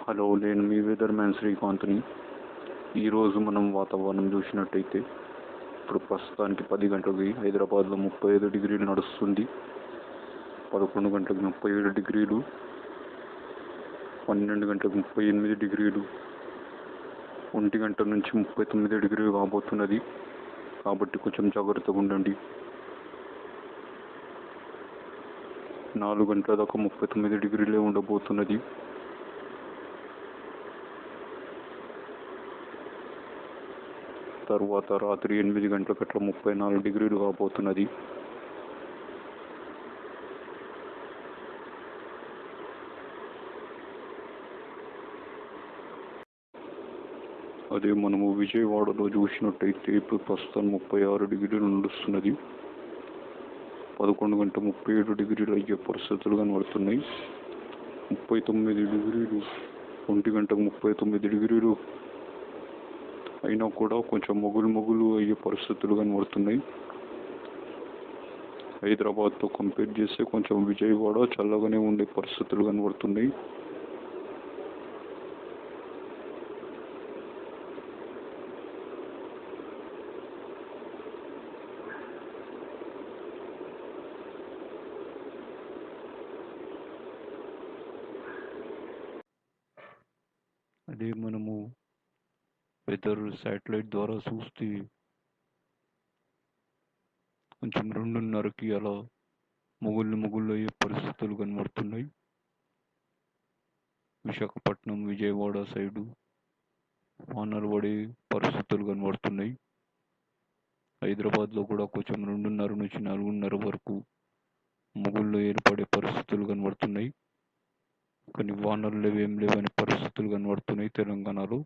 Hello, నేను మీ weather man శ్రీకాంత్ని. ఈరోజు మనం వాతావరణం చూసినట్టయితే ఇప్పుడు ప్రస్తుతానికి 10 గంటలకి హైదరాబాద్లో 35 డిగ్రీలు నడుస్తుంది. 11 గంటలకు 37 డిగ్రీలు, 12 గంటలకు 38 డిగ్రీలు, 1 గంట నుంచి 39 డిగ్రీలు కాబోతున్నది. కాబట్టి కొంచెం జాగ్రత్తగా ఉండండి. 4 గంటల దాకా 39 డిగ్రీలే ఉండబోతున్నది. తర్వాత రాత్రి 8 గంటలకు అట్లా 34 డిగ్రీలు కాబోతున్నది. అదే మనము విజయవాడలో చూసినట్టయితే ఇప్పుడు ప్రస్తుతం 36 డిగ్రీలు నడుస్తున్నది. 11 గంట 37 డిగ్రీలు అయ్యే పరిస్థితులు కనబడుతున్నాయి. 39 డిగ్రీలు, 1 గంటకు 39 డిగ్రీలు అయినా కూడా కొంచెం మొగులు అయ్యే పరిస్థితులు కనబడుతున్నాయి. హైదరాబాద్తో కంపేర్ చేస్తే కొంచెం విజయవాడ చల్లగానే ఉండే పరిస్థితులు కనబడుతున్నాయి. అదే మనము వెదర్ శాటిలైట్ ద్వారా చూస్తే కొంచెం 2:30కి అలా మొగుళ్ళు అయ్యే పరిస్థితులు కనబడుతున్నాయి. విశాఖపట్నం, విజయవాడ సైడు వానలు పడే పరిస్థితులు కనబడుతున్నాయి. హైదరాబాద్లో కూడా కొంచెం 2:30 నుంచి 4:30 వరకు మొగుళ్ళు ఏర్పడే పరిస్థితులు కనబడుతున్నాయి. కానీ వానలు ఏం లేవని పరిస్థితులు కనబడుతున్నాయి తెలంగాణలో.